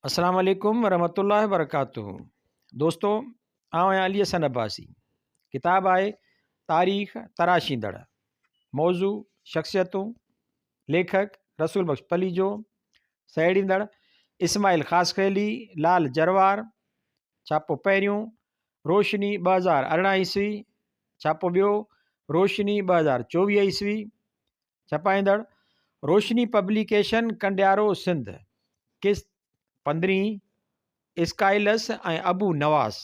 अस्सलाम वालेकुम वरहमतुल्लाहि वबरकातुहू। दोस्तों, आउं आहियां अली हसन अब्बासी। किताब आहे तारीख़ तराशींदड़। मौज़ू शख़्सियतूं। लेखक रसूल बख्श पलीजो। सहेड़ींदड़ इस्माइल ख़ासख़ैली लाल जरवार। छापो पहिरियों रोशनी 2018 ईस्वी। छापो ॿियो रोशनी 2024 ईस्वी। छपाईंदड़ रोशनी पब्लिकेशन कंडियारो सिंध। किस्त 15 स्काइलस ऐं अबू नवास।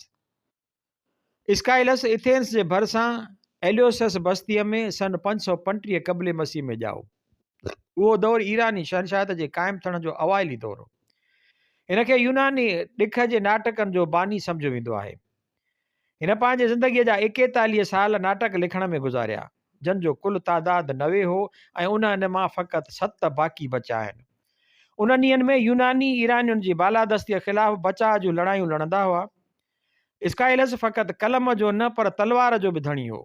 स्काइलस एथेंस जे भरिसां एलियोसस बस्तीअ में सन 535 क़ब्ल मसीह में ॼाओ। उहो दौरु ईरानी शहनशाहत जे क़ाइमु थियण जो अवाइली दौरु हो। हिनखे यूनानी ॾिख जे नाटकनि जो बानी सम्झो वेंदो आहे। हिन पंहिंजे ज़िंदगीअ जा 41 साल नाटक लिखण में गुज़ारिया, जन जो कुल तादाद 90 हो ऐं उन्हनि मां फ़क़ति 7 बाक़ी बचा आहिनि। उन्हनि ॾींहंनि में यूनानी ईरानियुनि जी बालादस्तीअ ख़िलाफ़ बचाव जूं लड़ायूं लड़ंदा हुआ। स्काइलस फ़क़ति कलम जो न पर तलवार जो बि धणी हो।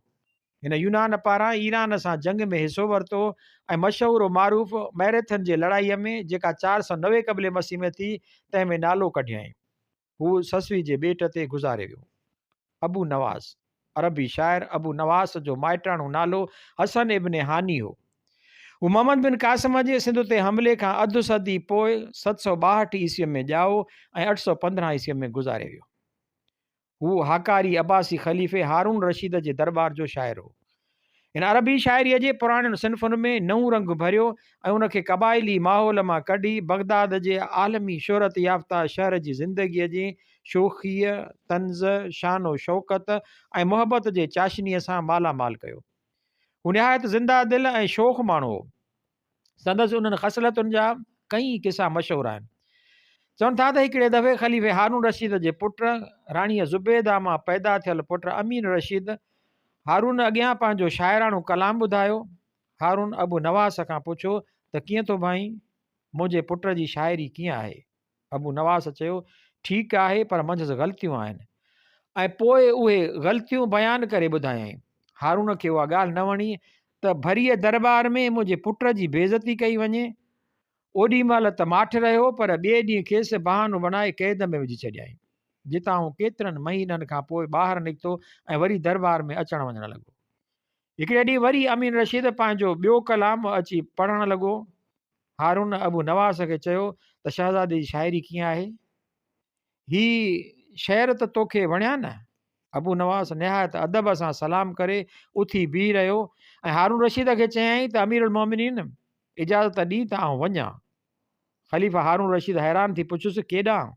हिन यूनान पारां ईरान सां जंग में हिसो वरितो ऐं मशहूरु मारूफ़ मैरेथन जे लड़ाईअ में जेका 490 क़ब्ल मसीह में थी, तंहिं में नालो कढियईं। हू ससवी जे ॿेट ते गुज़ारे वियो। अबू नवास अरबी शाइर अबू नवास जो माइटाणो नालो हसन इब्न हानी हो। हू मोहम्मद बिन कासिम जे सिंध ते हमले खां अधु सदी पोइ 762 ईस्वीअ में ॼाओ ऐं 815 ईस्वीअ में गुज़ारे वियो। हू हाकारी अब्बासी ख़लीफ़े हारून रशीद जे दरबार जो शाइर हो। हिन अरबी शाइरीअ जे पुराणनि सिन्फ़ुनि में नऊं रंग भरियो ऐं उनखे क़बाइली माहौल मां कढी बगदाद जे आलमी शोहरत याफ़्ता शहर जी ज़िंदगीअ जी शोखीअ, तंज़, शानो शौक़त ऐं मुहबत जे चाशनीअ सां मालामाल कयो। हू निहायत ज़िंदा दिल ऐं शौक़ माण्हू हो। संदसि उन्हनि ख़सलतुनि जा कई किसा मशहूरु आहिनि। चवनि था त हिकिड़े दफ़े ख़लीफ़े हारून रशीद जे पुटु राणीअ ज़ुबैदा मां पैदा थियल पुटु अमीन रशीद हारून अॻियां पंहिंजो शाइराणो कलाम ॿुधायो। हारून अबू नवास खां पुछियो त कीअं थो भाई, मुंहिंजे पुट जी शाइरी कीअं आहे? अबू नवास चयो, ठीकु आहे, पर मंझंदि ग़लतियूं आहिनि। ऐं पोइ उहे ग़लतियूं बयानु करे ॿुधायईं। हारून खे उहा ॻाल्हि न वणी त भरीअ दरबार में मुंहिंजे पुट जी बेइज़ती कई वञे। ओॾी महिल त माठि रहियो, पर ॿिए ॾींहुं खेसि बहानो बणाए क़ैद में विझी छॾियईं, जितां हू केतिरनि महीननि खां पोइ ॿाहिरि निकितो ऐं वरी दरबार में अचणु वञणु लॻो। हिकिड़े ॾींहुं वरी अमीन रशीद पंहिंजो ॿियो कलाम अची पढ़णु लॻो। हारून अबू नवास खे चयो त शहज़ादे जी शाइरी कीअं आहे? ही शहर त तोखे वणिया न? अबू नवास निहायत अदब सां सलाम करे उथी बीह रहियो ऐं हारून रशीद खे चयईं त अमीरुल मोमिनीन, इजाज़त ॾी त आउं वञा। ख़लीफ़ा हारून रशीद हैरान थी पुछियुसि, केॾांहुं?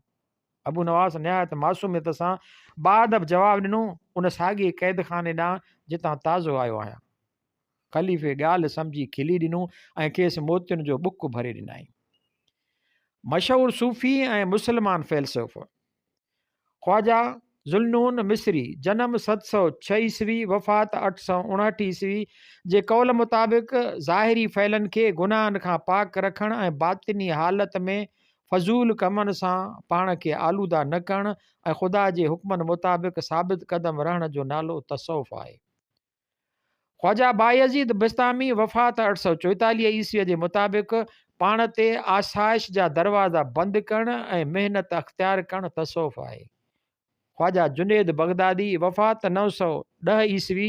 अबू नवास निहायत मासूमियत सां बाअदब जवाबु ॾिनो, उन साॻिए क़ैद खाने ॾांहुं जितां ताज़ो आयो आहियां। ख़लीफ़े ॻाल्हि सम्झी खिली ॾिनो ऐं खेसि मोतियुनि जो बुक भरे ॾिनई। मशहूरु सूफ़ी ऐं मुस्लमान फ़ैलसफ़ो ख्वाजा ज़ुल्नून मिस्री जनम 706 ईस्वी वफ़ात 859 ईस्वी जे कौल मुताबिक़ ज़ाहिरी फ़ैलनि खे गुनाहनि खां पाक रखणु ऐं बातिनी हालत में फ़ज़ूल कमनि सां पाण खे आलूदा न करणु ऐं ख़ुदा जे हुक्मनि मुताबिक़ साबित क़दम रहण जो नालो तसौफ़ आहे। ख्वाजा बायज़ीद बिस्तामी वफ़ात 844 ईस्वीअ जे मुताबिक़ पाण ते आसाइश जा दरवाज़ा बंदि करणु ऐं महिनत अख़्तियार करणु तसौफ़ आहे। ख्वाजा जुनेद बगदादी वफ़ात 910 ईस्वी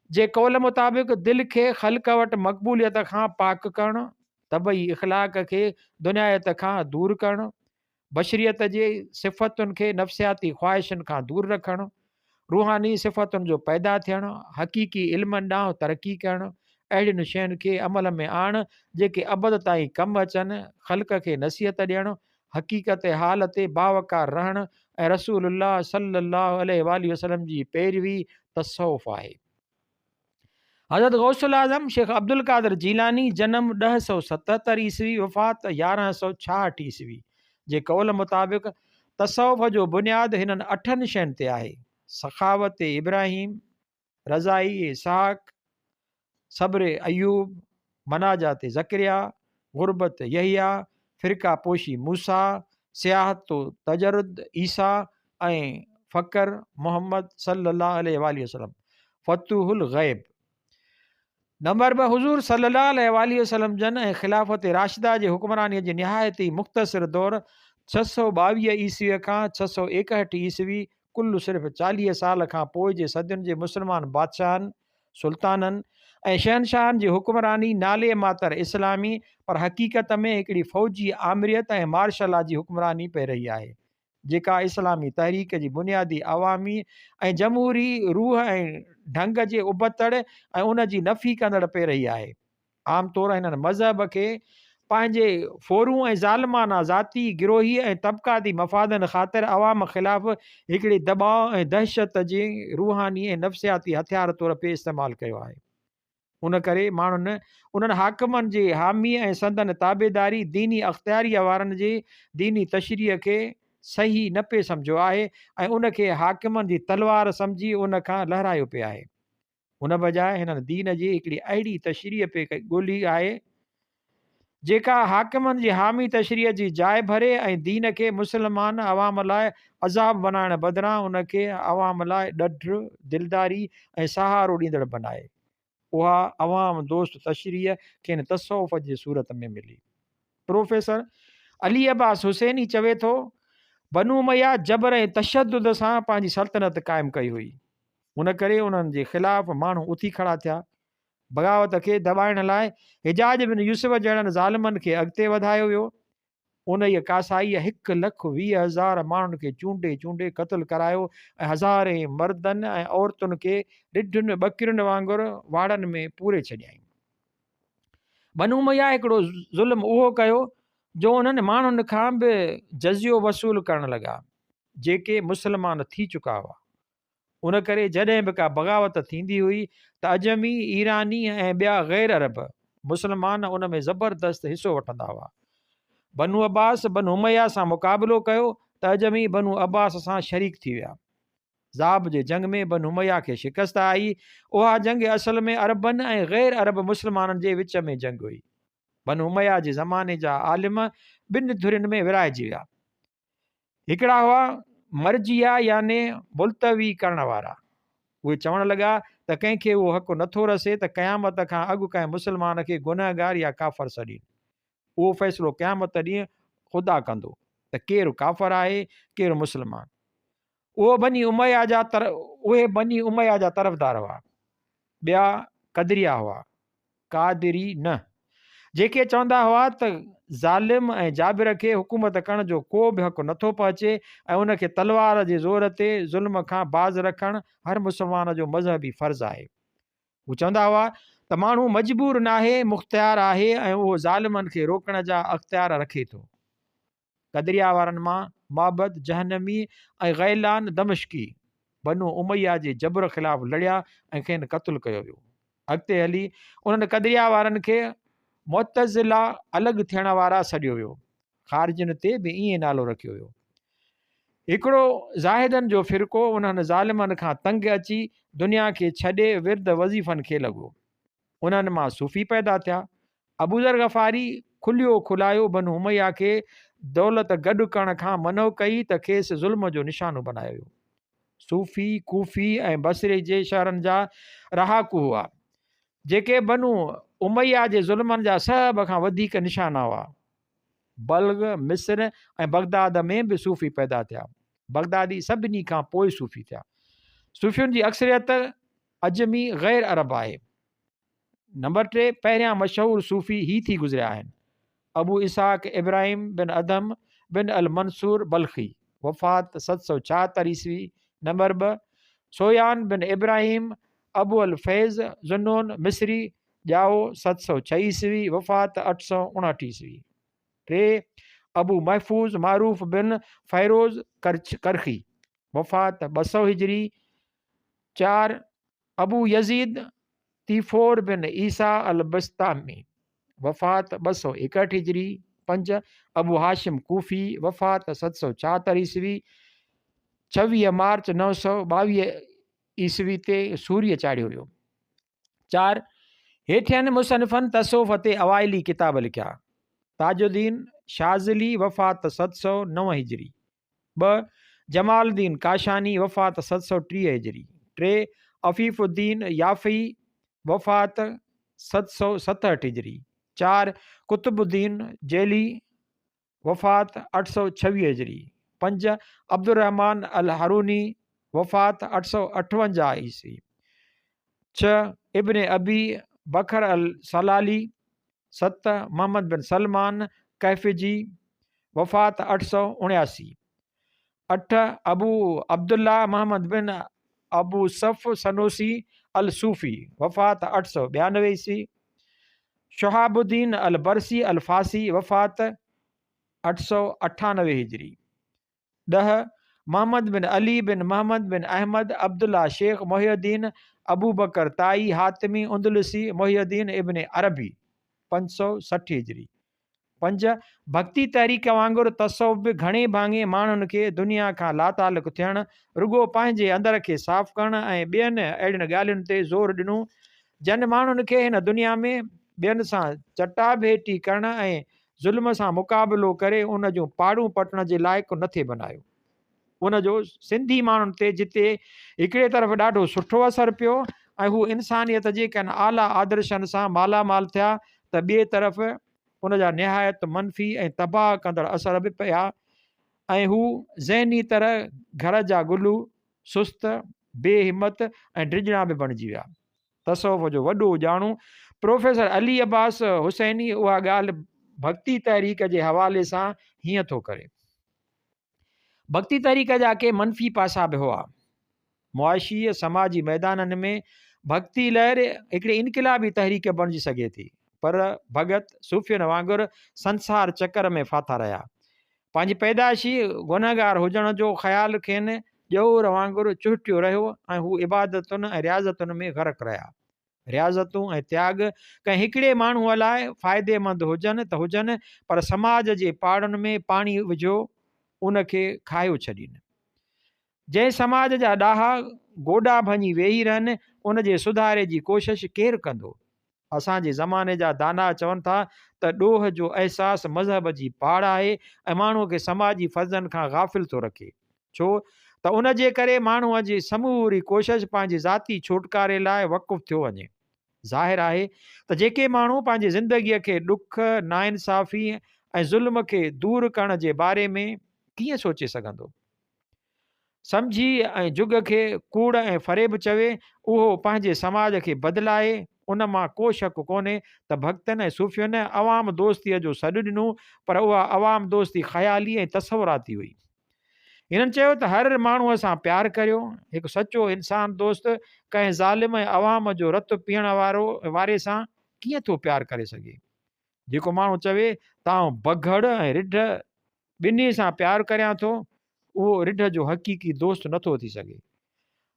जे कौल मुताबिक़ दिलि खे ख़ल्क़ वटि मक़बूलियत खां पाक करणु, तबई इख़लाक़ खे दुनियायत खां दूरि करणु, बशरियत जे सिफ़तुनि खे नफ़्सियाती ख़्वाहिशुनि खां दूरि रखणु, रूहानी सिफ़तुनि जो पैदा थियणु, हक़ीक़ी इल्मनि ॾांहुं तरक़ी करणु, अहिड़ियुनि शयुनि खे अमल में आणु जेके अबद ताईं कमु अचनि, ख़ल्क़ खे नसीहत ॾियणु, हक़ीक़त हाल ते बावकार रहणु ऐं रसूलुल्लाह सल्लल्लाहु अलैहि वसल्लम जी पैरवी तसौफ़ आहे। हज़रत गौसुल आज़म शेख अब्दुल कादिर जीलानी जनम 1077 ईस्वी वफ़ात 1166 ईस्वी जे कौल मुताबिक़ तसौफ़ जो बुनियादु हिननि 8 शयुनि ते आहे: सखावत इब्राहिम, रज़ाई इसहाक, सब्र अयूब, मनाजात ज़करिया, गुरबत यहिया, फ़िरका पोशी मूसा, सियाहत तजरुद ईसा ऐं फ़कर मोहम्मद सल्लल्लाहु अलैहि वसल्लम, फ़तूहुल ग़ैब। नंबर 2 हुज़ूर सल्लल्लाहु अलैहि वसल्लम जन ऐं ख़िलाफ़त राशिदा जे हुक्मरानीअ जी निहायती मुख़्तसिर दौर 622 ईस्वीअ खां 661 ईस्वी, कुल सिर्फ़ु 40 साल खां पोइ जे सदियुनि जे मुस्लमान बादशाहनि, सुल्ताननि ऐं शहनशाहनि जी हुक्मरानी नाले मातर इस्लामी पर हक़ीक़त में हिकिड़ी फ़ौजी आमिरियत ऐं मार्शल लॉ जी हुक्मरानी पई रही आहे, जेका इस्लामी तहरीक जी बुनियादी अवामी ऐं जमहूरी रूह ऐं ढंग जे उबतड़ ऐं उन जी नफ़ी कंदड़ पई रही आहे। आमतौरु हिननि मज़हब खे पंहिंजे फ़ोरू ऐं ज़ालिमाना ज़ाती गिरोही ऐं तबक़ाती मफ़ादनि ख़ातिर अवाम ख़िलाफ़ु हिकिड़ी दॿाउ ऐं दहशत जे रूहानी ऐं नफ़्सियाती हथियार तौर पे इस्तेमालु कयो आहे। उन करे माण्हुनि उन्हनि हाकिमनि जे हामी ऐं संदन ताबेदारी दीनी अख़्तियारीअ वारनि जे दीनी तशरीह खे सही न पिए सम्झो आहे ऐं उनखे हाकिमनि जी तलवार सम्झी उन खां लहिरायो पियो आहे। उन बजाए हिननि दीन जी हिकिड़ी अहिड़ी तशरीह पे ॻोल्ही आहे जेका हाकिमनि जी हामी तशरीह जी जाइ भरे ऐं दीन खे मुस्लमान अवाम लाइ अज़ाब बणाइण बदिरां उनखे अवाम लाइ ॾढ दिलदारी ऐं सहारो ॾींदड़ बनाए। उहा अवाम दोस्त तशरीह खेनि तसौफ़ जे सूरत में मिली। प्रोफेसर अली अब्बास हुसैनी चवे थो, बनु उमैया जबर ऐं तशद्दुद सां पंहिंजी सल्तनत क़ाइमु कई हुई। उन करे उन्हनि जे ख़िलाफ़ु माण्हू उथी खड़ा थिया। बग़ावत खे दॿाइण लाइ हिजाज बिन यूसुफ जहिड़नि ज़ालिमनि खे अॻिते वधायो वियो। उन ई कासाईअ 1,20,000 माण्हुनि खे चूंडे चूंडे क़तलु करायो ऐं हज़ारे मर्दनि ऐं औरतुनि खे ॾिढुनि ॿकिरियुनि वांगुरु वाड़नि में पूरे छॾियईं। बनु उमैया हिकिड़ो ज़ुल्म उहो कयो जो उन्हनि माण्हुनि खां बि जज़ियो वसूल करणु लॻा जेके मुस्लमान थी चुका हुआ। उन करे जॾहिं बि का बग़ावत थींदी हुई त अजमी, ईरानी ऐं ॿिया गैर अरब मुस्लमान उन में ज़बरदस्त हिसो वठंदा हुआ। बनु अब्बास बनु उमैया सां मुक़ाबिलो कयो त अजमी बनु अब्बास सां शरीक थी विया। ज़ाब जे जंग में बनु उमैया खे शिकस्त आई। उहा जंग असल में अरबनि ऐं गैर अरब मुस्लमाननि जे विच में जंग हुई। बनु उमैया जे ज़माने जा आलिम ॿिनि धुरियुनि में विराइजी विया। हिकिड़ा हुआ मर्जिया याने मुल्तवी करण वारा। उहे चवणु लॻा त कंहिंखे उहो हक़ु नथो रसे त क़यामत खां अॻु कंहिं मुस्लमान खे गुनहगार या काफ़र सॾीनि। उहो फ़ैसिलो क़यामत ॾींहुं ख़ुदा कंदो त केरु काफ़र आहे केरु मुस्लमान। उहे बनी उमैया जा तरफ़दार हुआ। ॿिया कदरिया हुआ, कादिरी न, जेके चवंदा हुआ त ज़ालिम ऐं जाबिर खे हुकूमत करण जो को बि हक़ु नथो पहुचे ऐं उनखे तलवार जे ज़ोर ते ज़ुल्म खां बाज़ रखणु हर मुस्लमान जो मज़हबी फ़र्ज़ु आहे। हू चवंदा हुआ त माण्हू मजबूर न आहे, मुख़्तियार आहे ऐं उहो ज़ालिमनि खे रोकण जा अख़्तियार रखे थो। कदरिया वारनि मां माबद जहनमी ऐं गैलान दमिश्की बनु उमैया जे जबर ख़िलाफ़ु लड़िया ऐं खेनि क़तलु कयो वियो। अॻिते हली उन्हनि कदरिया वारनि खे मुतज़िला अलॻि थियण वारा सॾियो वियो। ख़ारिजियुनि ते बि ईअं नालो रखियो वियो। हिकिड़ो ज़ाहिदनि जो फ़िरक़ो उन्हनि ज़ालिमनि खां तंग अची दुनिया खे छॾे विर्द वज़ीफ़नि खे लॻो। उन्हनि मां सूफ़ी पैदा थिया। अबूज़र गफ़ारी खुलियो खुलायो बनु उमैया खे दौलत गॾु करण खां मनो कई त खेसि ज़ुल्म जो निशानो बनायो वियो। सूफ़ी, कूफ़ी ऐं बसरे जे शहरनि जा रहाकू हुआ जेके बनु उमैया जे ज़ुल्मनि जा सभ खां वधीक निशाना हुआ। बल्ग, मिस्र ऐं बगदाद में बि सूफ़ी पैदा थिया। बगदादी सभिनी खां पोइ सूफ़ी थिया। सूफ़ियुनि जी अक्सरियत अजमी गैर अरब आहे। नंबर 3 पहिरियां मशहूरु सूफ़ी ही थी गुज़रिया आहिनि। अबू इसहाक इब्राहिम बिन अदम बिन अल मंसूर बल्खी, वफ़ात 774 ईस्वी। नंबर 2 सोयान बिन इब्राहिम अबू अल फैज़ ज़ुन्नून मिस्री, ॼाओ 706 ईस्वी, वफ़ात 859 ईस्वी। 3 अबू महफूज़ मारूफ़ बिन फ़ैरोज़ करखी, वफ़ात 200 हिजरी। 4 अबू यज़ीद तीफ़ोर बिन ईसा अल बस्तामी, वफ़ात 261 हिजरी। 5 अबू हाशिम कूफ़ी, वफ़ात 774 ईस्वी। 26 मार्च 922 ईस्वी ते सूर्य चाढ़ियो वियो। 4 हेठियनि मुसनिफ़नि तसौफ़ ते अवाइली किताब लिखिया। ताजुद्दीन शाज़ली, वफ़ात 709 हिजरी। 2 जमालुद्दीन काशानी, वफ़ात 730 हिजरी। 3 अफ़ीफ़ुद्दीन याफ़ी, वफ़ात 767 हिजरी। 4 कुतुबुद्दीन जेली, वफ़ात 826 हिजरी। 5 अब्दुर्रहमान अल हारूनी, वफ़ात 858 ईस्वी। 6 इब्न अबी बकर अल सलाली। 7 मोहम्मद बिन सलमान कैफ़िजी, वफ़ात 879। 8 अबू अब्दुल्ला मोहम्मद बिन अबू सफ़ सनूसी अल सूफ़ी, वफ़ात 892 ईस्वी। शहाबुद्दीन अल बरसी अल फासी, वफ़ात 898 हिजरी। 10 मोहम्मद बिन अली बिन मोहम्मद बिन अहमद अब्दुल्ला शेख मोहिउद्दीन अबू बकर ताई हातिमी उंदलुसी मोहिउद्दीन इब्न अरबी, 560 हिजरी। 5 भक्ति तहरीक वांगुरु तसव्वुफ़ बि घणे भाङे माण्हुनि खे दुनिया खां लातालुक थियणु, रुगो पंहिंजे अंदर खे साफ़ करणु ऐं ॿियनि अहिड़ियुनि ॻाल्हियुनि ते ज़ोर ॾिनो जन माण्हुनि खे हिन दुनिया में ॿियनि सां चटाभेटी करणु ऐं ज़ुल्म सां मुक़ाबिलो करे उन जूं पाड़ूं पटण जे लाइक़ु नथे बनायो। उन जो सिंधी माण्हुनि ते जिते हिकिड़े तरफ़ ॾाढो सुठो असरु पियो ऐं हू इंसानियत जे कंहिं आला आदर्शनि सां मालामाल थिया, त ॿिए तरफ़ उन जा निहायत मनफ़ी ऐं तबाह कंदड़ असर बि पिया ऐं हू ज़हनी तरह घर जा गुलू सुस्त बेहिमत ऐं ड्रिजणा बि बणिजी विया। तसव्वुफ़ जो वॾो ॼाणू प्रोफेसर अली अब्बास हुसैनी उहा ॻाल्हि भक्ति तहरीक जे हवाले सां हीअं थो करे। भक्ति तहरीक जा के मनफ़ी पासा बि हुआ। मुआशी समाजी मैदाननि में भक्ति लहर हिकिड़ी इनक़िलाबी तहरीक बणिजी सघे थी, पर भगत सूफ़ियनि वांगुरु संसार चकर में फाथा रहिया। पंहिंजी पैदाइशी गुनहगार हुजण जो ख़्यालु खेनि ॼऊर वांगुरु चुहटियो रहियो ऐं हू इबादतुनि ऐं रियाज़तुनि में ग़रक़ रहिया। रियाज़तूं ऐं त्याग कंहिं हिकिड़े माण्हूअ लाइ फ़ाइदेमंद हुजनि त हुजनि, पर समाज जे पाड़नि में पाणी विझो उनखे खायो छॾीनि। जंहिं समाज जा ॾाहा गोॾा भञी वेही रहनि उन जे सुधारे जी कोशिश केरु कंदो? असांजे ज़माने जा दाना चवनि था त ॾोह जो अहसासु मज़हब जी पाड़ आहे ऐं माण्हूअ खे समाजी फ़र्ज़नि खां गाफ़िल थो रखे, छो त उन जे करे माण्हूअ जी समूरी कोशिश पंहिंजे ज़ाती छुटकारे लाइ वक़ुफ़ु थियो वञे। ज़ाहिर आहे त जेके माण्हू पंहिंजी ज़िंदगीअ खे ॾुख नाइंसाफ़ी ऐं ज़ुल्म खे दूरि करण जे बारे में कीअं सोचे सघंदो? सम्झी ऐं जुग खे कूड़ ऐं फ़रेब चवे उहो पंहिंजे समाज खे बदिलाए, उन मां को शक कोन्हे त भक्तनि ऐं सूफ़ियनि अवाम दोस्तीअ जो सॾु ॾिनो, पर उहा अवाम दोस्ती ख़याली ऐं तसवुराती हुई। हिननि चयो त हर माण्हूअ सां प्यारु करियो, हिकु सचो इंसान दोस्त कंहिं ज़ालिम ऐं अवाम जो रतु पीअण वारे सां कीअं थो प्यारु करे सघे? जेको माण्हू चवे तां बघड़ ऐं रिढ ॿिन्ही सां प्यारु करियां थो, उहो रिढ जो हक़ीक़ी दोस्त नथो थी सघे।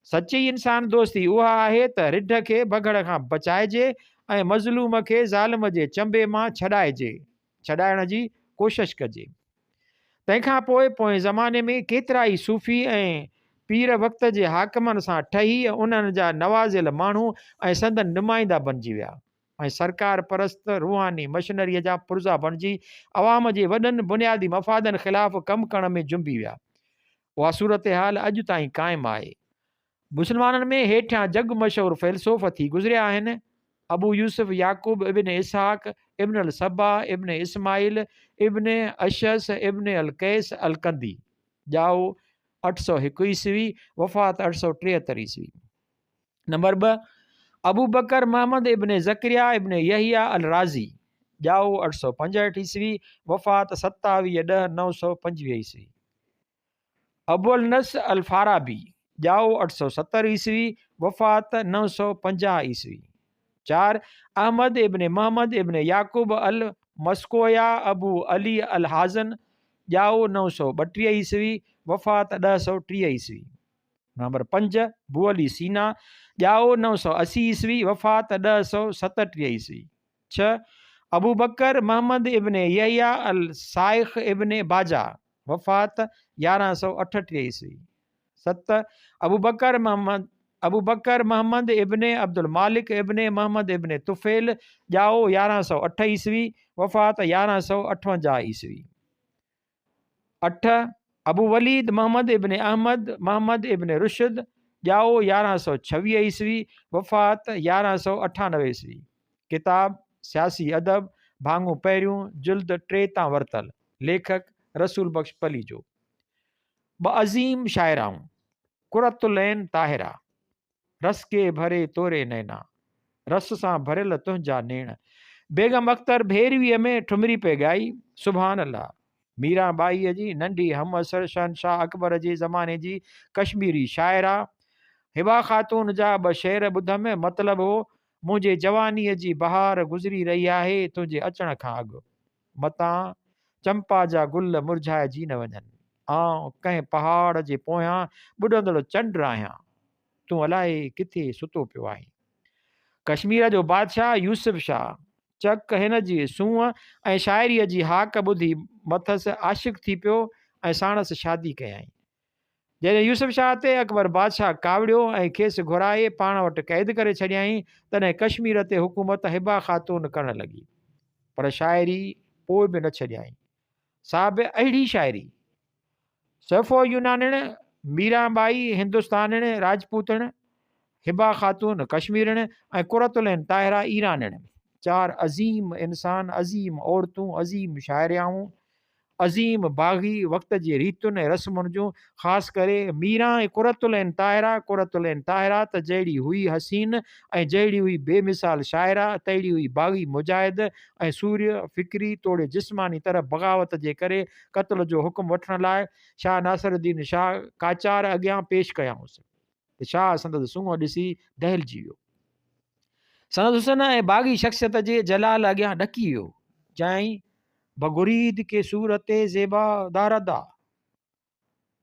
सची इंसान दोस्ती उहा आहे त रिढ खे बघड़ खां बचाइजे ऐं मज़लूम खे ज़ालिम जे चंबे मां छॾाइण जी कोशिश कजे। तंहिंखां पोइ ज़माने में केतिरा ई सूफ़ी ऐं पीर वक़्त जे हाकिमनि सां ठही उन्हनि जा नवाज़ियल माण्हू ऐं संदन नुमाइंदा बणिजी विया ऐं सरकार परस्त रूहानी मशीनरीअ जा पुर्ज़ा बणिजी अवाम जे वॾनि बुनियादी मफ़ादनि ख़िलाफ़ कमु करण में जुंबी विया। उहा सूरत हाल अॼु ताईं क़ाइमु आहे। मुस्लमाननि में हेठियां जग मशहूरु फ़िलसोफ़ थी गुज़रिया आहिनि। अबू यूसुफ याकूब इब्न इसहाक इब्न अल सबा इब्न इस्माइल इब्न अशस इब्न अल कैस अल कंदी, ॼाओ 801 ईस्वी, वफ़ात 873 ईस्वी। नंबर 2 अबू बकर मोहम्मद इब्न ज़करिया इब्न यहिया अल राज़ी, ॼाओ 865 ईस्वी, वफ़ात 27/10/925 ईस्वी। अबुल नस अल फाराबी, ॼाओ 870 ईस्वी, वफ़ात 950 ईस्वी। 4 अहमद इब्न मोहम्मद इब्न याकूब अल मस्कोया अबू अली अल हाज़न, ॼाओ 932 ईस्वी, वफ़ात 1030 ईस्वी। नंबर 5 बुअली सीना, ॼाओ 980 ईस्वी, वफ़ात 1037 ईस्वी। 6 अबू बकर मोहम्मद इब्न यहिया अल साइख इब्न बाजा, वफ़ात 1138 ईस्वी। 7 अबू बकर मोहम्मद इब्न अब्दुल मालिक इब्न मोहम्मद इब्न तुफ़ैल, ॼाओ 1108 ईस्वी, वफ़ात 1158 ईस्वी। 8 अबू वलीद मोहम्मद इब्न अहमद मोहम्मद इब्न रुशद, ॼाओ 1126 ईस्वी, वफ़ात 1198 ईस्वी। किताब सियासी अदब, भाङो पहिरियों, जिल्द 3 तां वरितल। लेखक रसूल बख्श पली जो। ब अज़ीम शाइराऊं कुरतुलैन ताहिरा, रस के भरे तोरे नैना, रस सां भरियल तुंहिंजा नेण। बेगम अख्तर भेरवीअ में ठुमरी पे ॻाई, सुभान अल्लाह। मीरा बाईअ जी नंढी हम असर शहनशाह अकबर जे ज़माने जी कश्मीरी शाइरा। हिबा ख़ातून जा ॿ शेर ॿुधमि, मतिलबु हो मुंहिंजे जवानीअ जी बहार गुज़री रही आहे तुंहिंजे अचण खां अॻु, मतां चंपा जा गुल मुरझाइजी न वञनि, आउं कंहिं पहाड़ जे पोयां ॿुॾंदड़ चंड आहियां, तूं अलाए किथे सुतो पियो आहीं। कश्मीर जो बादशाह यूसुफ शाह चक हिन जी सूंहं ऐं शाइरीअ जी हाक ॿुधी मथसि आशिक़ थी पियो ऐं साणसि शादी कयईं। जॾहिं यूसुफ शाह ते अकबर बादशाह कावड़ियो ऐं खेसि घुराए पाण वटि क़ैद करे छॾियईं, तॾहिं कश्मीर ते हुकूमत हिबा ख़ातून करणु लॻी, पर शाइरी पोइ बि न छॾियईं। सा बि अहिड़ी शाइरी सफ़ो यूनानिण, मीराबाई हिंदुस्तानिण राजपूतण, हिबा ख़ातून कश्मीरिण ऐं कुरतुलैन ताहिरा ईरानिण। 4 अज़ीम इंसान, अज़ीम औरतूं, अज़ीम शाइरियाऊं, अज़ीम बाग़ी वक़्त जी रीतुनि ऐं रस्मुनि जूं, ख़ासि करे मीरा ऐं कुरतुलैन ताहिरा त जहिड़ी हुई हसीन ऐं जहिड़ी हुई बेमिसाल शाइरा, तहिड़ी हुई बाग़ी मुजाहिद ऐं सूर्य फ़िक्री तोड़े जिस्मानी तरफ़ बग़ावत जे करे क़त्ल जो हुकुम वठण लाइ शाह नासिरुद्दीन शाह काचार अॻियां पेश कयाऊंसि। शाह संदसि सूंहं ॾिसी दहिलजी वियो। संदसि हुस्न ऐं बाग़ी शख़्सियत जे जलाल अॻियां ॾकी वियो। चयाईं, बगुरीद के सूरत ज़ेबा दारदा,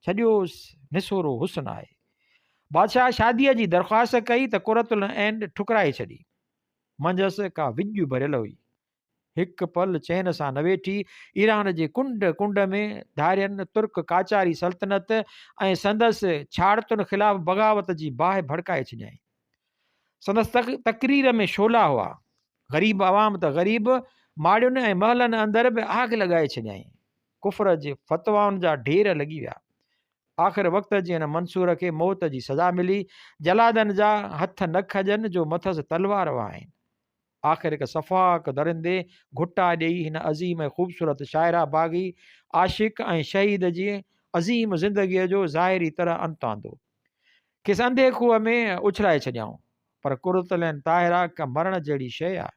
छॾियोसि निसोरो हुस्न आहे। बादशाह शादीअ जी दरख़्वास्त कई त कुरतुलैन ठुकराए छॾी। मंझसि का विॼ भरियल हुई, हिकु पल चैन सां न वेठी। ईरान जे कुंड कुंड में धारियनि तुर्क काचारी सल्तनत ऐं संदसि छाड़तुनि ख़िलाफ़ बग़ावत जी बाहि भड़काए छॾियईं। संदसि तक़रीर में शोला हुआ, ग़रीब आवाम त ग़रीब माड़ियुनि ऐं महलनि अंदरि बि आग लॻाए छॾियईं। कुफर जे फ़तवाउनि जा ढेर लॻी विया। आख़िर वक़्त जे हिन मंसूर खे मौत जी सज़ा मिली। जलादनि जा हथ न खजनि जो मथसि तलवार वाहिनि। आख़िर हिकु सफ़ाक दरिंदे घुटा ॾेई हिन अज़ीम ऐं ख़ूबसूरत शाइरा बाग़ी आशिक़ ऐं शहीद जी अज़ीम ज़िंदगीअ जो ज़ाहिरी तरह अंत आंदो, खेसि अंधे खूह में उछलाए छॾियऊं। पर कुरतुलैन ताहिरा का मरण जहिड़ी शइ आहे।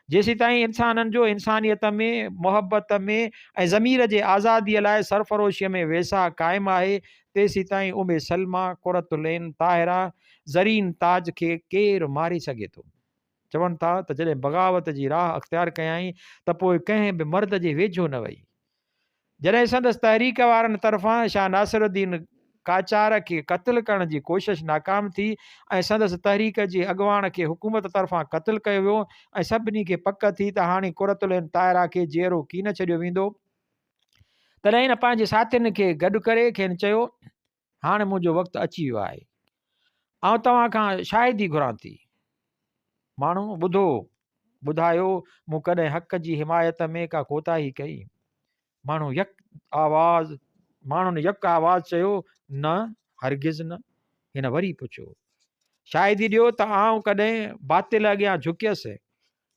जेसी ताईं इंसाननि जो इंसानियत में, मुहबत में ऐं ज़मीर जे आज़ादीअ लाइ सरफ़रोशीअ में वेसा क़ाइमु आहे, तेसी ताईं उमे सलमा कुरतुलैन ताहिरा ज़रीन ताज खे केरु मारे सघे थो। चवनि था त जॾहिं बग़ावत जी राह अख़्तियार कयाईं त पोइ कंहिं बि मर्द जे वेझो न वई। जॾहिं संदसि तहरीक वारनि तरफ़ां शाह नासिरुद्दीन काचार खे क़त्ल करण जी कोशिश नाकाम थी ऐं संदसि तहरीक जे अॻुवाण खे हुकूमत तरफ़ां क़त्ल कयो वियो ऐं सभिनी खे पक थी त हाणे कुरतुलैन ताहिरा खे जीअरो कीन छॾियो वेंदो, तॾहिं हिन पंहिंजे साथियुनि खे गॾु करे खेनि चयो, हाणे मुंहिंजो वक़्तु अची वियो आहे, आउं तव्हां खां शाहिदी घुरां थी। माण्हू ॿुधो, ॿुधायो मूं कॾहिं हक़ जी हिमायत में का कोताही कई? माण्हुनि यक आवाज़ चयो, न हरगिज़ न। हिन वरी पुछियो, शाहिदी ॾियो त आउं कॾहिं बातिल अॻियां झुकियसि?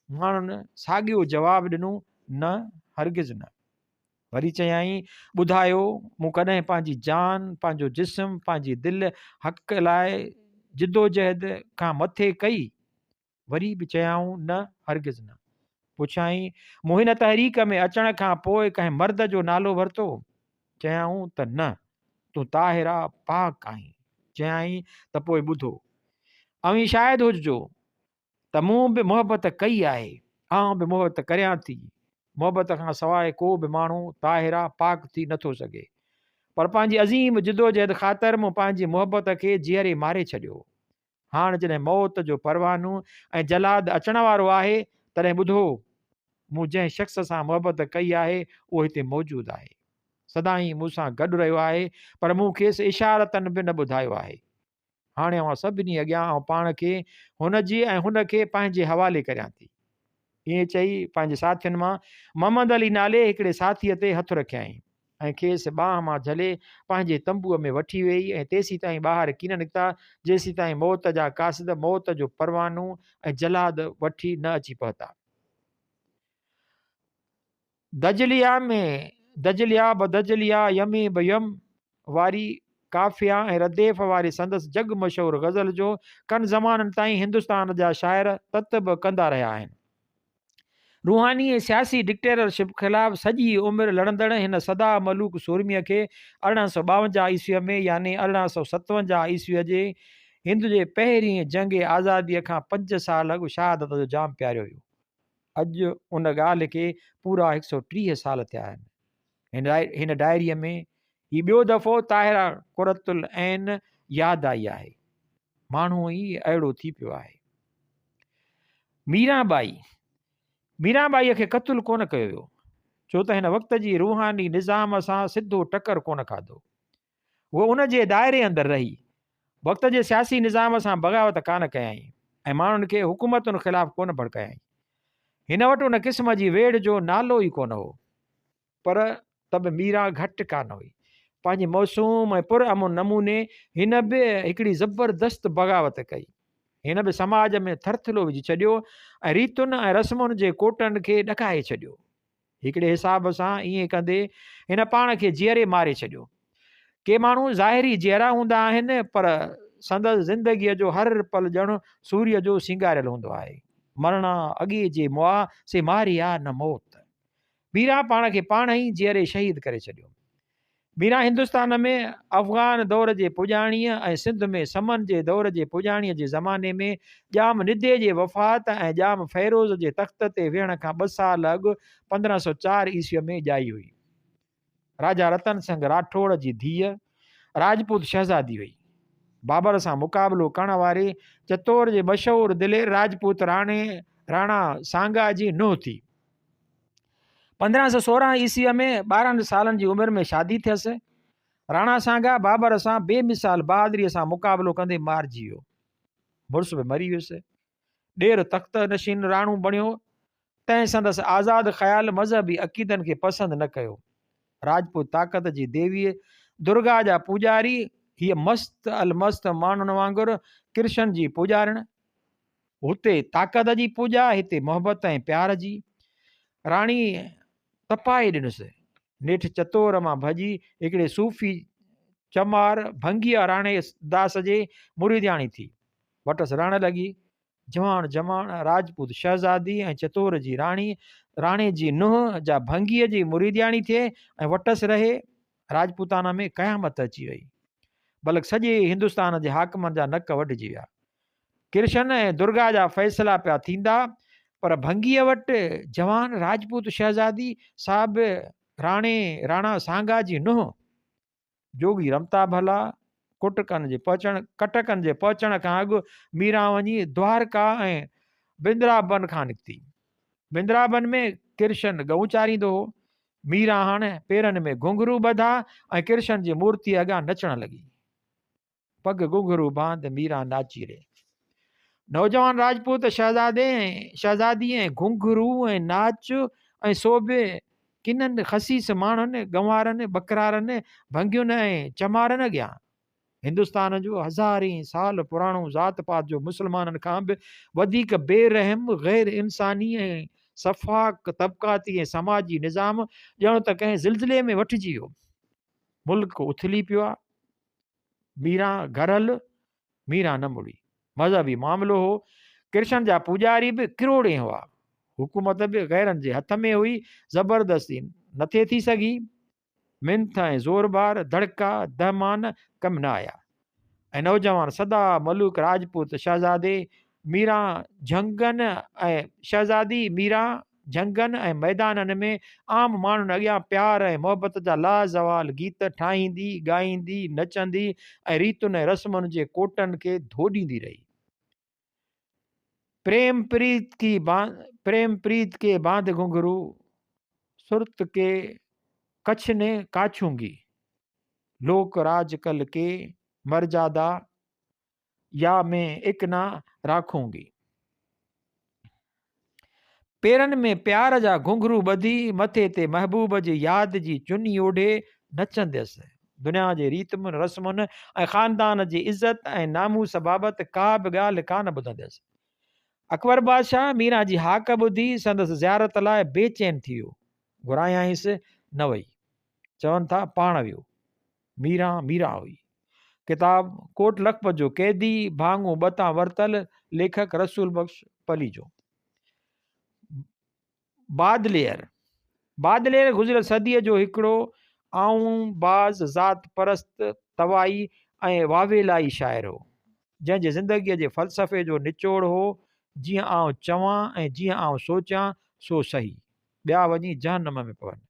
माण्हुनि साॻियो जवाबु ॾिनो, न हरगिज़ न। वरी चयाईं, ॿुधायो मूं कॾहिं पंहिंजी जान, पंहिंजो जिस्म, पंहिंजी दिलि हक़ लाइ जिदोजहद खां मथे कई? वरी बि चयाऊं, न हरगिज़ न। पुछाईं, मूं हिन तहरीक में अचण खां पोइ कंहिं मर्द जो नालो वरितो? चयाऊं त न, तूं ताहिरा पाक आहीं। चयाईं त पोइ ॿुधो, अवी शायदि हुजो त मूं बि मुहबत कई आहे, आउं बि मुहबत करियां थी। मुहबत खां सवाइ को बि माण्हू ताहिरा पाक थी नथो सघे, पर पंहिंजी अज़ीम जिदोजहद ख़ातिर मूं पंहिंजी मुहबत खे जीअरे मारे छॾियो। हाणे जॾहिं मौत जो परवानो ऐं जलाद अचण वारो आहे, तॾहिं ॿुधो, मूं जंहिं शख़्स सां मुहबत कई आहे उहो हिते मौजूदु आहे, सदाईं मूंसां गॾु रहियो आहे, पर मूं खेसि इशारतनि बि न ॿुधायो आहे। हाणे अवां सभिनी अॻियां आउं पाण खे हुनजी ऐं हुनखे पंहिंजे हवाले करियां थी। ईअं चई पंहिंजे साथियुनि मां मोहम्मद अली नाले हिकिड़े साथीअ ते हथु रखियईं ऐं खेसि ॿांह मां झले पंहिंजे तंबूअ में वठी वेई ऐं तेसी ताईं ॿाहिरि कीन निकिता जेसी ताईं मौत जा कासिद मौत जो परवानो ऐं जलाद वठी न अची पहुता। दजलिया में दजलिया बदजलिया यमी बयम वारी काफ़िया ऐं रदेफ़ वारी संदसि जग मशहूरु ग़ज़ल जो कनि ज़माननि ताईं हिंदुस्तान जा शाइर ततब कंदा रहिया आहिनि। रूहानी ऐं सियासी डिक्टेटरशिप ख़िलाफ़ु सॼी उमिरि लड़ंदड़ हिन सदा मलूक सूरमीअ खे 1852 ईस्वीअ में यानी 1857 ईस्वीअ जे हिंद जे पहिरीं जंग आज़ादीअ खां 5 साल अॻु शहादत जो जाम पियारियो हुयो। अॼु उन ॻाल्हि खे पूरा 130 साल थिया आहिनि। हिन डायरीअ में ही ॿियो दफ़ो ताहिरा कुरतुल ऐन यादि आई आहे। माण्हू ई अहिड़ो थी पियो आहे। मीराबाईअ खे क़तलु कोन कयो वियो, छो त हिन वक़्त जी रूहानी निज़ाम सां सिधो टकर कोन खाधो। उहो उन जे दाइरे अंदरि रही वक़्त जे सियासी निज़ाम सां बग़ावत कान कयई ऐं माण्हुनि खे हुकूमतुनि ख़िलाफ़ु कोन भड़कायई। हिन वटि उन क़िस्म जी वेड़ जो नालो ई कोन हो। पर त बि मीरा घटि कान हुई। पंहिंजे मौसूम ऐं पुरअमन नमूने हिन बि हिकिड़ी ज़बरदस्त बग़ावत कई। हिन बि समाज में थरथिलो विझी छॾियो ऐं रीतुनि ऐं रस्मुनि जे कोटनि खे ॾकाए छॾियो। हिकिड़े हिसाब सां ईअं कंदे हिन पाण खे जीअरे मारे छॾियो। के माण्हू ज़ाहिरी जहिड़ा हूंदा आहिनि पर संदसि ज़िंदगीअ जो हर पल ॼण सूर्य जो सिंगारियल हूंदो आहे। मरणा अॻे जे मुआ से मारिया न मौत। मीरा पाण खे पाण ई जीअरे शहीद करे छॾियो। मीरा हिंदुस्तान में अफ़गान दौर जे पुॼाणीअ ऐं सिंध में समन जे दौर जे पुॼाणीअ जे ज़माने में जाम निदे जे वफ़ात ऐं जाम फ़ैरोज़ जे तख़्त ते वेहण खां 2 साल अॻु 1504 ईस्वीअ में ॼाई हुई। राजा रतन सिंह राठौड़ जी धीअ राजपूत शहज़ादी हुई। बाबर सां मुक़ाबिलो करण वारे चित्तौड़ जे मशहूरु दिलेर राजपूत राणा सांगा जी नुंहुं थी। 1516 ईस्वीअ में 12 सालनि जी उमिरि में शादी थियसि। राणा सांगा बाबर सां बेमिसाल बहादुरीअ सां मुक़ाबिलो कंदे मारिजी वियो। मुड़ुस बि मरी वियुसि। ॾेर तख़्त नशीन राणू बणियो। तंहिं संदसि आज़ादु ख़्याल मज़हबी अक़ीदनि खे पसंदि न कयो। राजपूत ताक़त जी देवीअ दुर्गा जा पूॼारी हीअ मस्त अलमस्त माण्हुनि वांगुरु कृष्ण जी पूॼारिण। हुते ताक़त जी पूॼा, हिते मोहबत ऐं प्यार जी। राणी तपाए ॾिनुसि। नेठि चतौर मां भॼी हिकिड़े सूफ़ी चमार भंगीअ राणे दास जे मुरीदियाणी थी। वटसि रण लॻी। जवान जमाण राजपूत शहज़ादी ऐं चतौर जी राणे जी नुंहुं जा भंगीअ जी मुरीदियाणी थिए ऐं वटसि रहे। राजपूताना में क़यामत अची वई। बल्कि सॼे हिंदुस्तान जे हाकमनि जा नक वढिजी विया। कृष्ण ऐं दुर्गा जा फ़ैसिला पिया थींदा पर भंगीअ वटि जवान राजपूत शहज़ादी साहिब राणा सांगा जी नुंहुं। जोगी रमता भला। कटकनि जे पहुचण खां अॻु मीरा वञी द्वारका ऐं बिंद्राबन खां निकिती। बिंद्राबन में कृष्ण गऊं चारींदो हो। मीरा हाणे पेरनि में घुंघरू ॿधा ऐं कृष्ण जी मूर्ति अॻियां नचण लॻी। पग घुंघरू बांध मीरा नाची रहे। नौजवान राजपूत शहज़ादी ऐं घुंघरू ऐं नाच ऐं सोभे किननि ख़सीस माण्हुनि गंवारनि बकरारनि भंगियुनि ऐं चमारनि अॻियां। हिंदुस्तान जो हज़ारें साल पुराणो ज़ात पात जो मुस्लमाननि खां बि वधीक बेरहम गैर इंसानी ऐं सफ़ाक तबक़ाती ऐं समाजी निज़ाम ॼण त कंहिं ज़िलज़िले में वठिजी वियो। मुल्क उथली पियो आहे। मीरा घर हल। मीरा न मुड़ी। मज़हबी मामिलो हो। कृष्ण जा पुॼारी बि किरोड़े हुआ। हुकूमत बि गैरनि जे हथ में हुई। ज़बरदस्ती न थिए थी सघी। मिंथ ऐं ज़ोरबार धड़का दहमान कम न आया। ऐं नौजवान सदा मलूक राजपूत शहज़ादी मीरा झंगनि ऐं मैदाननि में आम माण्हुनि अॻियां प्यार ऐं मोहबत जा लाज़वाल गीत ठाहींदी ॻाईंदी नचंदी ऐं रीतुनि ऐं रस्मुनि जे कोटनि खे धोॾींदी रही। प्रेम प्रीत के बांध घुंघरू सुरत के कच्छ ने काछूंगी लोक राज कल के मर्यादा या मैं एक ना राखूंगी। पेरनि में प्यार जा घुंघरू ॿधी मथे ते महबूब जी यादि जी चुनी ओढ़े नचंदसि। दुनिया जे रीतमुनि रस्मुनि ऐं ख़ानदान जी इज़त ऐं नामूस बाबति का बि ॻाल्हि कान ॿुधंदसि। अकबर बादशाह मीरा जी हाक ॿुधी संदसि ज़ियारत लाइ बेचैन थी वियो। घुरायांसि न वई। चवनि था पाण वियो, मीरा मीरा हुई। किताब कोट लखपत जो क़ैदी भाङो ॿतां वरतल, लेखक रसूल बख़्श पलीजो। बादलेर गुज़िरियल सदीअ जो हिकिड़ो आऊं बाज़ ज़ात परस्त तवाई ऐं वावेलाई शाइर हो, जंहिंजे ज़िंदगीअ जे फ़लसफ़े जो निचोड़ हो जीअं आउं चवां ऐं जीअं आउं सोचां सो सही, ॿिया वञी जहन्नम में पवनि।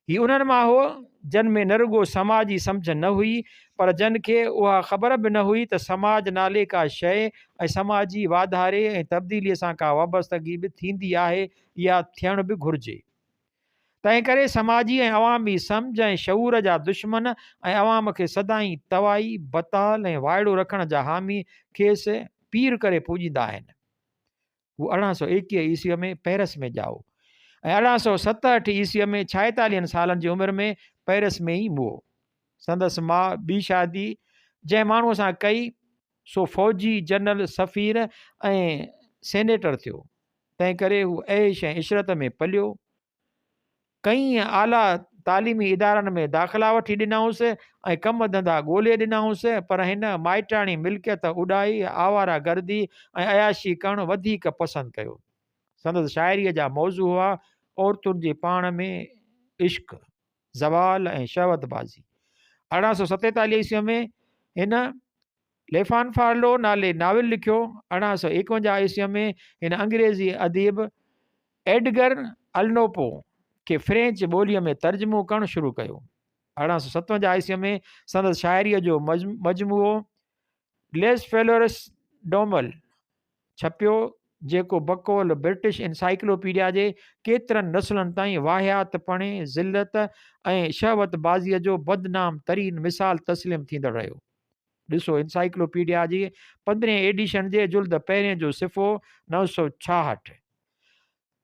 हीउ उन्हनि मां हो जन में न रुगो समाजी सम्झ न हुई, पर जन खे उहा ख़बर बि न हुई त समाज नाले का शइ ऐं समाजी वाधारे ऐं तब्दीलीअ सां का वाबस्तगी बि थींदी आहे या थियण बि घुरिजे। तंहिं करे समाजी ऐं अवामी सम्झ ऐं शऊर जा दुश्मन ऐं अवाम खे सदाई तवाई बताल ऐं वाइड़ो रखण जा हामी खेसि पीर करे पूॼींदा आहिनि। हू 1821 ईस्वीअ में पेरिस में ॼाओ ऐं 1867 ईस्वीअ में 46 सालनि जी उमिरि में पेरिस में ई मुओ। संदसि मां ॿी शादी जंहिं माण्हूअ सां कई सो फ़ौजी जनरल सफ़ीर ऐं सेनेटर थियो, तंहिं करे हू ऐश ऐं इशरत में पलियो। कई आला तालीमी इदारनि में दाख़िला वठी ॾिनाऊंसि ऐं कम धंधा ॻोल्हे ॾिनाऊंसि, पर हिन माइटाणी मिल्कियत उॾाई, आवारा गर्दी ऐं अयाशी करणु वधीक पसंदि कयो। संदसि शाइरीअ जा मौज़ू हुआ औरतुनि जे पाण में इश्क, ज़वाल ऐं शहवतबाज़ी। 1847 ईस्वीअ में हिन लेफान फार्लो नाले नाविल लिखियो। 1851 ईस्वीअ में हिन अंग्रेज़ी अदीब एडगर अलनोपो खे फ्रेंच ॿोलीअ में तर्जुमो करणु शुरू कयो। 1857 ईस्वीअ में संदसि शाइरीअ जो मजमूओ लेस फेलोरस डोमल छपियो, जेको बकौल ब्रिटिश इनसाइक्लोपीडिया जे केतिरनि नसलनि ताईं वाहियातपणे, ज़िल्लत ऐं शहवतबाज़ीअ जो बदनाम तरीन मिसाल तस्लीम थींदड़ रहियो। ॾिसो इनसाइक्लोपीडिया जी 15 एडिशन जे जुल्द पहिरें जो सिफ़ो 966।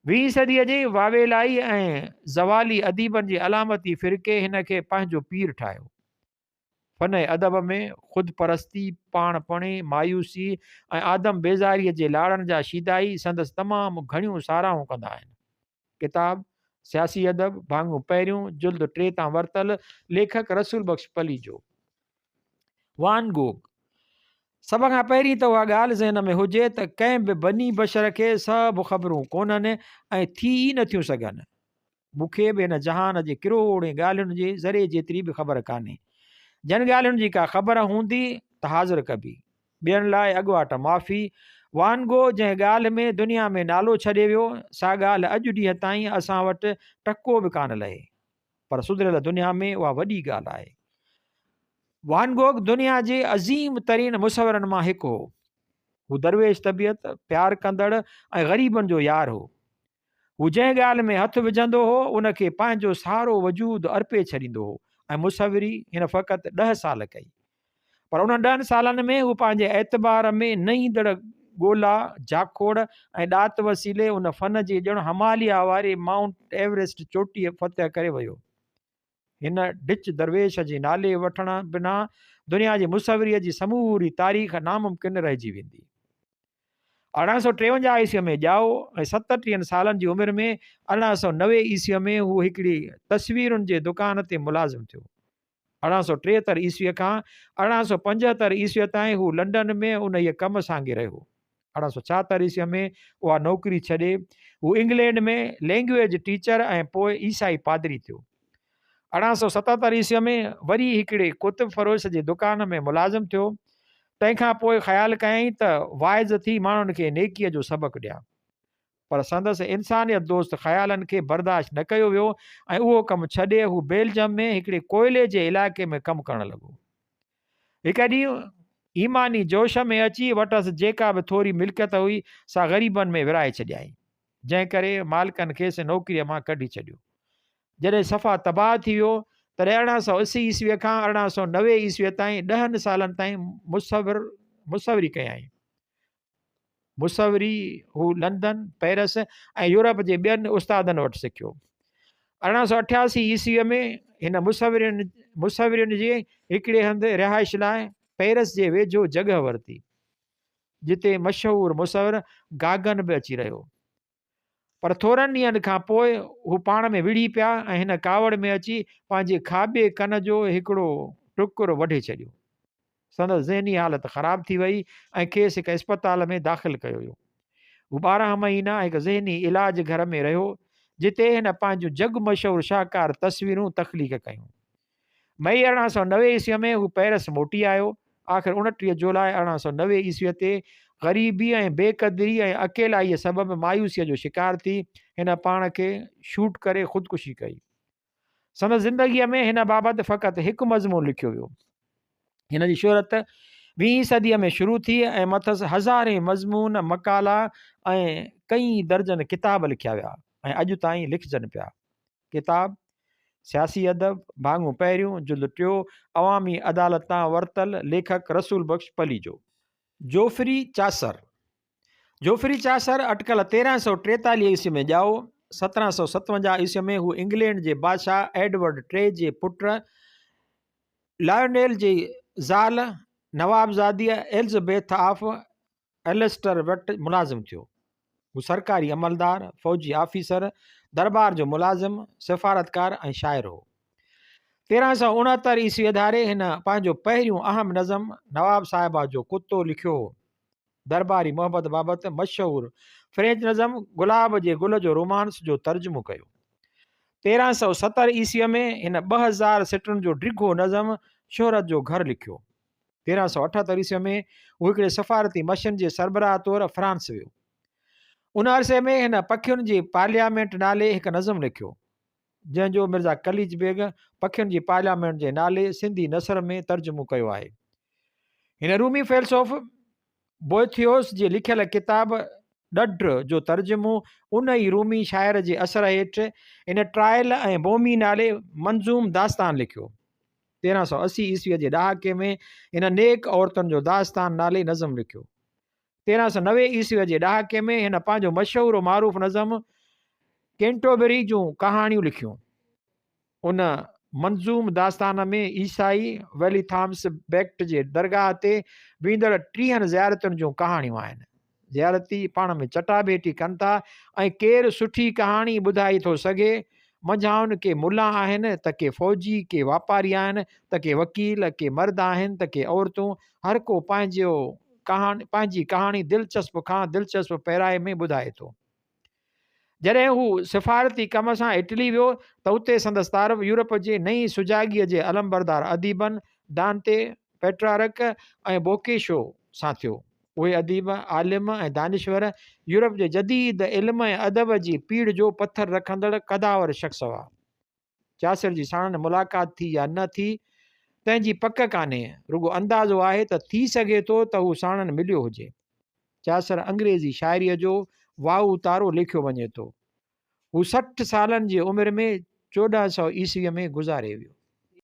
20 सदीअ जी वावेलाई ऐं ज़वाली अदीबनि जी अलामती फ़िरके हिन खे पंहिंजो पीर ठाहियो। फ़न अदब में ख़ुदि परस्ती, पाणपणे, मायूसी ऐं आदम बेज़ारीअ जे लाड़नि जा शीदाई संदसि तमामु घणियूं साराहूं कंदा आहिनि। किताब सियासी अदब भाङो पहिरियों जुल्द 3 तां वरतल, लेखक रसूल बख़्श पलीजो। वान गोग सभ खां पहिरीं त उहा ॻाल्हि ज़हन में हुजे त कंहिं बि बनी बशर खे सभु ख़बरूं कोन्हनि ऐं थी ई नथियूं सघनि। मूंखे बि हिन जहान जे किरोड़े ॻाल्हियुनि जी ज़रे जेतिरी बि ख़बर कान्हे। जन ॻाल्हियुनि जी का ख़बर हूंदी त हाज़िर कबी, ॿियनि लाइ अॻुवाट माफ़ी। वानगो जंहिं ॻाल्हि में दुनिया में नालो छॾे वियो, सा ॻाल्हि अॼु ॾींहं ताईं असां वटि टको बि कान लहे, पर सुधरियल दुनिया में उहा वॾी ॻाल्हि आहे। वान गोग दुनिया जे अज़ीम तरीन मुसवरनि मां हिकु हो। हू दरवेश तबियत, प्यार कंदड़ ऐं ग़रीबनि जो यार हो। हू जंहिं ॻाल्हि में हथु विझंदो हो उनखे पंहिंजो सारो वजूद अर्पे छॾींदो हो। ऐं मुसविरी हिन फ़क़ति 10 साल कई, पर उन 10 सालनि में हू पंहिंजे एतबार में नईंदड़ ॻोल्हा, जाखोड़ ऐं ॾात वसीले उन फ़न जे ॼण हिमालया वारे माउंट एवरेस्ट चोटीअ फ़तह करे वियो। हिन डिच दरवेश जे नाले वठण बिना दुनिया जी मुसवरीअ जी समूरी तारीख़ नामुमकिन रहिजी वेंदी। 1853 ईस्वीअ में ॼाओ ऐं 37 सालनि जी उमिरि में 1890 ईस्वीअ में हू हिकिड़ी तस्वीरुनि जे दुकान ते मुलाज़िम थियो। 1873 ईस्वीअ खां 1875 ईस्वीअ ताईं हू लंडन में उन जे कम सांगे रहियो। 1876 ईस्वीअ में उहा नौकिरी छॾे हू इंग्लैंड में लैंग्वेज टीचर ऐं पोइ ईसाई पादरी थियो। 1877 ईस्वीअ में वरी हिकिड़े कुतुब फ़रोश जे दुकान में मुलाज़िम थियो। तंहिंखां पोइ ख़्यालु कयईं त वाइज़ थी माण्हुनि खे नेकीअ जो सबक़ु ॾियां, पर संदसि इंसानियत दोस्त ख़्यालनि खे बर्दाश्त न कयो वियो ऐं उहो कमु छॾे हू बेल्जियम में हिकिड़े कोयले जे इलाइक़े में कमु करणु लॻो। हिकु ॾींहुं ईमानी जोश में अची वटसि जेका बि थोरी मिल्कियत हुई सा ग़रीबनि में विराए छॾियाई, जंहिं करे मालिकनि खेसि नौकिरीअ मां कढी छॾियो। जॾहिं सफ़ा तबाह थी वियो तॾहिं 1880 ईस्वीअ खां 1890 ईस्वीअ ताईं 10 सालनि ताईं मुसवरी कयाई। मुसवरी हू लंदन, पेरिस ऐं यूरोप जे ॿियनि उस्तादनि वटि सिखियो। 1888 ईस्वीअ में हिन मुसवरियुनि जे हिकिड़े हंधि रिहाइश लाइ पेरिस जे वेझो जॻह वरिती, जिते मशहूरु मुसवर गागन बि अची रहियो। पर थोरनि ॾींहंनि खां पोइ हू पाण में विड़ी पिया ऐं हिन कावड़ में अची पंहिंजे खाॿे कन जो हिकिड़ो टुकुर वढे छॾियो। संदसि ज़हनी हालत ख़राब थी वई ऐं खेसि हिकु इस्पताल में दाख़िल कयो वियो। हू 12 महीना हिकु ज़हनी इलाज घर में रहियो, जिते हिन पंहिंजूं जग मशहूरु शाहकार तस्वीरूं तख़लीक़ कयूं। मई 1890 ईस्वीअ में हू पेरिस मोटी आयो। आख़िर 29 जुलाई 1890 ईस्वीअ ते ग़रीबी ऐं बेक़दरी ऐं अकेलाईअ सबबि मायूसीअ जो शिकार थी हिन पाण खे शूट करे ख़ुदकुशी कई। संदसि ज़िंदगीअ में हिन बाबति फ़क़ति हिकु मज़मून लिखियो वियो। हिन जी शोहरत 20वीं सदीअ में शुरू थी ऐं मथसि हज़ारे मज़मून, मकाला ऐं कई दर्जन किताब लिखिया विया ऐं अॼु ताईं लिखजनि पिया। किताब सियासी अदब, भाङूं पहिरियों, जुल्द टियों, अवामी अदालतां वरतल, लेखक Rasool Bakhsh Palijo. Geoffrey Chaucer. Geoffrey Chaucer अटकल 1343 ईस्वी में ॼाओ। 1757 ईस्वी में हू इंग्लैंड जे बादशाह एडवर्ड टे जे पुट लायोनेल जी ज़ाल नवाबज़ादीअ एलिज़ाबेथ ऑफ एलेस्टर वटि मुलाज़िम थियो। हू सरकारी अमलदार, फ़ौजी आफ़ीसर, दरबार जो मुलाज़िम, सिफ़ारतकार ऐं शाइर हो। 1369 ईस्वी धारे हिन पंहिंजो पहिरियों अहम नज़म नवाब साहिबा जो कुतो लिखियो हो। दरबारी मोहब्बत बाबति मशहूरु फ्रेंच नज़म गुलाब जे गुल जो रोमांस जो तर्जुमो कयो। 1370 ईस्वीअ में हिन 2000 सिटुनि जो डिघो नज़म शोहरत जो घर लिखियो। 1378 ईस्वीअ में हू हिकिड़े सफ़ारती मिशन जे सरबराह तौरु फ्रांस वियो। उन अरसे में हिन पखियुनि जी पार्लियामेंट नाले हिकु नज़म लिखियो, जंहिंजो मिर्ज़ा कलीज बेग पखियुनि जी पार्लियामेंट जे नाले सिंधी नसर में तर्जुमो कयो आहे। हिन रूमी फ़िलसुफ़ बोएथियोस जी लिखियल किताब ॾढ जो तर्जुमो उन ई रूमी शाइर जे असर हेठि इन ट्रायल ऐं बोमी नाले मंज़ूम दास्तान लिखियो। 1380 ईस्वीअ जे ॾहाके में हिन नेक औरतुनि जो दास्तान नाले नज़म लिखियो। 1390 ईस्वीअ जे ॾहाके में हिन पंहिंजो मशहूरु मारूफ़ नज़म कैंटरबरी जूं कहाणियूं लिखियूं। उन मंज़ूम दास्तान में ईसाई वैली थॉमस बेक्ट जे दरगाह ते वेंदड़ 30 ज़ियारतुनि जूं कहाणियूं आहिनि। ज़ियारती पाण में चटाभेटी कनि था ऐं केरु सुठी कहाणी ॿुधाए थो सघे। मंझाउनि के मुला आहिनि, त के फ़ौजी, के वापारी आहिनि, त के वकील, के मर्द आहिनि, त के औरतूं। हर को पंहिंजी कहाणी दिलचस्प खां दिलचस्प पैराए में ॿुधाए थो। जॾहिं हू सिफ़ारती कम सां इटली वियो त उते संदसि तारफ़ यूरोप जे नई सुजाॻीअ जे अलमबरदार अदीबनि दांते, पेट्रारक ऐं बोकेशो सां थियो। उहे अदीब, आलिम ऐं दानिश्वर यूरोप जे जदीद इल्म ऐं अदब जी पीढ़ जो पथर रखंदड़ कदावर शख़्स हुआ। चासर जी साणनि मुलाक़ात थी या न थी तंहिंजी पक कान्हे, रुगो अंदाज़ो आहे त थी सघे थो त हू साणनि मिलियो हुजे। चासर अंग्रेज़ी शाइरीअ जो वाहू तारो लिखियो वञे थो। हू 60 सालनि जी उमिरि में 1400 ईस्वीअ में गुज़ारे वियो।